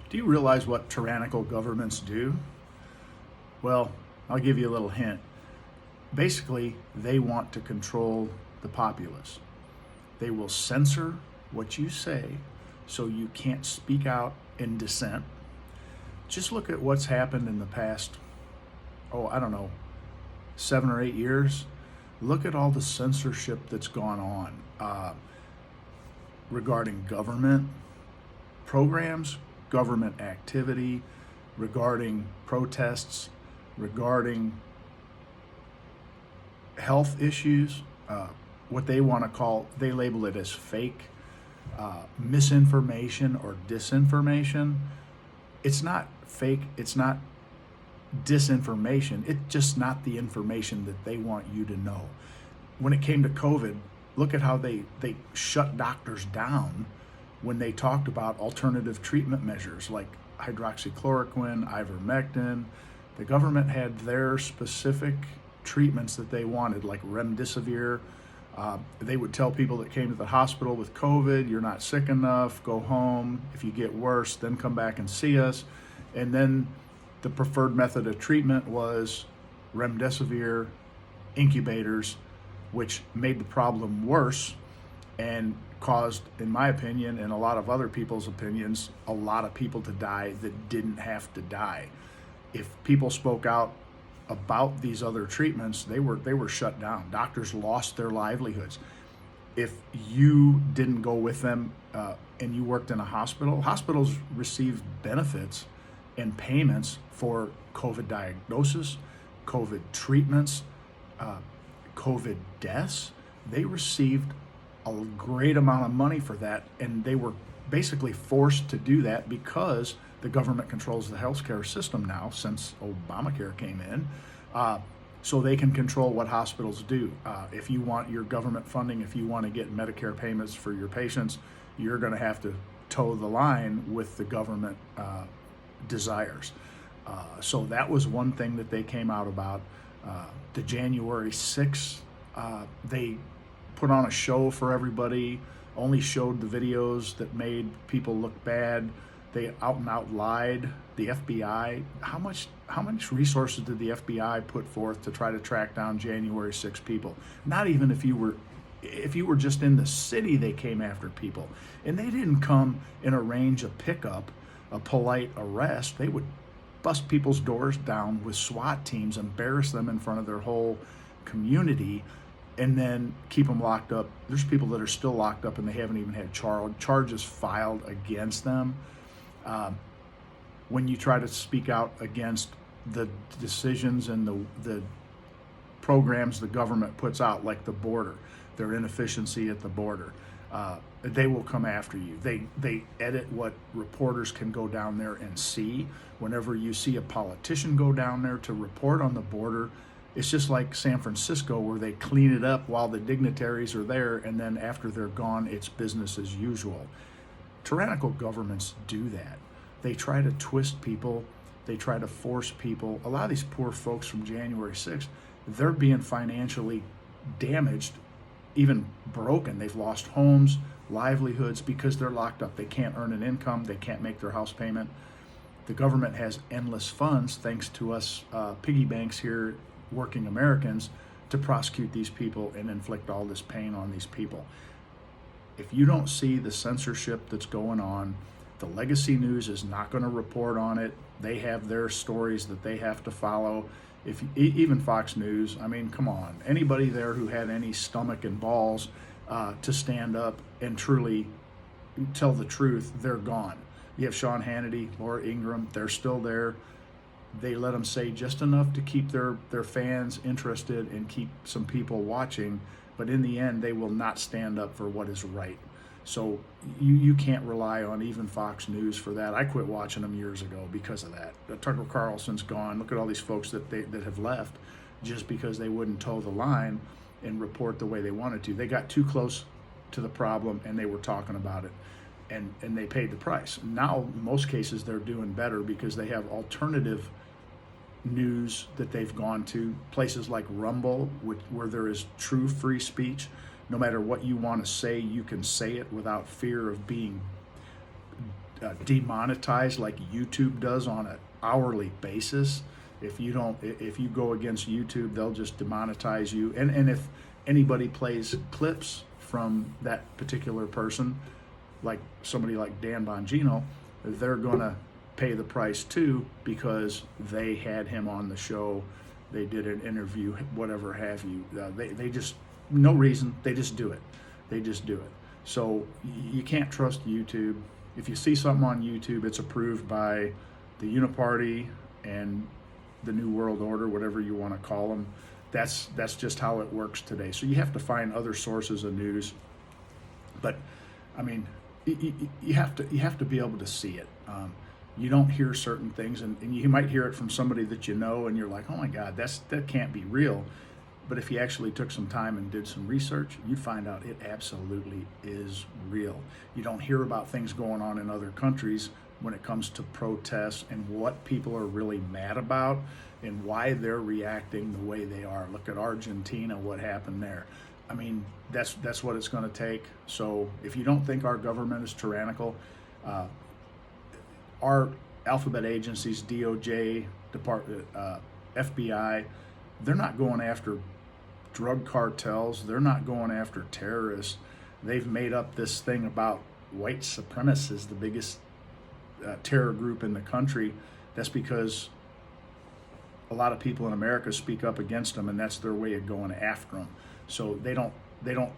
Do you realize what tyrannical governments do? Well, I'll give you a little hint. Basically, they want to control the populace. They will censor what you say so you can't speak out in dissent. Just look at what's happened in the past, I don't know, 7 or 8 years. Look at all the censorship that's gone on regarding government programs, government activity, regarding protests, regarding health issues, what they want to call, they label it as fake misinformation or disinformation. It's not fake, it's not disinformation, it's just not the information that they want you to know. When it came to COVID, look at how they shut doctors down when they talked about alternative treatment measures like hydroxychloroquine, ivermectin. The government had their specific treatments that they wanted, like remdesivir. They would tell people that came to the hospital with COVID, you're not sick enough, go home. If you get worse, then come back and see us. And then the preferred method of treatment was remdesivir, incubators, which made the problem worse and caused, in my opinion, and a lot of other people's opinions, a lot of people to die that didn't have to die. If people spoke out about these other treatments, they were shut down. Doctors lost their livelihoods. If you didn't go with them and you worked in a hospital, hospitals received benefits and payments for COVID diagnosis, COVID treatments, COVID deaths. They received a great amount of money for that, and they were basically forced to do that because the government controls the healthcare system now since Obamacare came in. So they can control what hospitals do. If you want your government funding, if you want to get Medicare payments for your patients, you're going to have to toe the line with the government desires. So that was one thing that they came out about. The January 6th, they put on a show for everybody, only showed the videos that made people look bad. They out and out lied. The FBI, how much resources did the FBI put forth to try to track down January 6 people? Not even if you were just in the city, they came after people. And they didn't come and arrange a pickup, a polite arrest. They would bust people's doors down with SWAT teams, embarrass them in front of their whole community, and then keep them locked up. There's people that are still locked up and they haven't even had charges filed against them. When you try to speak out against the decisions and the programs the government puts out, like the border, their inefficiency at the border, they will come after you. They edit what reporters can go down there and see. Whenever you see a politician go down there to report on the border, it's just like San Francisco, where they clean it up while the dignitaries are there, and then after they're gone, it's business as usual. Tyrannical governments do that. They try to twist people. They try to force people. A lot of these poor folks from January 6th, they're being financially damaged, even broken. They've lost homes, livelihoods, because they're locked up. They can't earn an income. They can't make their house payment. The government has endless funds, thanks to us piggy banks here, working Americans, to prosecute these people and inflict all this pain on these people. If you don't see the censorship that's going on, the legacy news is not going to report on it. They have their stories that they have to follow. If even Fox News, I mean, come on, anybody there who had any stomach and balls to stand up and truly tell the truth, they're gone. You have Sean Hannity, Laura Ingraham, they're still there. They let them say just enough to keep their fans interested and keep some people watching, but in the end, they will not stand up for what is right. So you can't rely on even Fox News for that. I quit watching them years ago because of that. Tucker Carlson's gone. Look at all these folks that have left just because they wouldn't toe the line and report the way they wanted to. They got too close to the problem and they were talking about it, and they paid the price. Now, in most cases, they're doing better because they have alternative news that they've gone to, places like Rumble, where there is true free speech. No matter what you want to say, you can say it without fear of being demonetized like YouTube does on an hourly basis. If you go against YouTube, they'll just demonetize you. And if anybody plays clips from that particular person, like somebody like Dan Bongino, they're gonna pay the price too, because they had him on the show, they did an interview, whatever have you. They just, no reason, they just do it. They just do it. So you can't trust YouTube. If you see something on YouTube, it's approved by the Uniparty and the New World Order, whatever you want to call them. That's just how it works today. So you have to find other sources of news. But I mean, you have to be able to see it. You don't hear certain things, and you might hear it from somebody that you know, and you're like, oh my God, that can't be real. But if you actually took some time and did some research, you'd find out it absolutely is real. You don't hear about things going on in other countries when it comes to protests and what people are really mad about and why they're reacting the way they are. Look at Argentina, what happened there. I mean, that's what it's going to take. So if you don't think our government is tyrannical, our alphabet agencies, DOJ, FBI, they're not going after drug cartels. They're not going after terrorists. They've made up this thing about white supremacists, the biggest terror group in the country. That's because a lot of people in America speak up against them, and that's their way of going after them. So they don't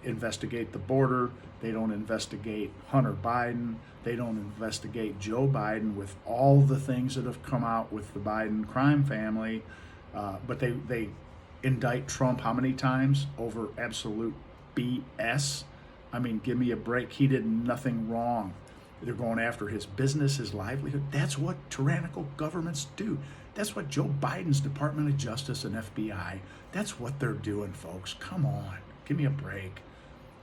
investigate the border. They don't investigate Hunter Biden. They don't investigate Joe Biden with all the things that have come out with the Biden crime family. But they indict Trump how many times over absolute BS? I mean, give me a break. He did nothing wrong. They're going after his business, his livelihood. That's what tyrannical governments do. That's what Joe Biden's Department of Justice and FBI, that's what they're doing, folks. Come on, give me a break.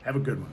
Have a good one.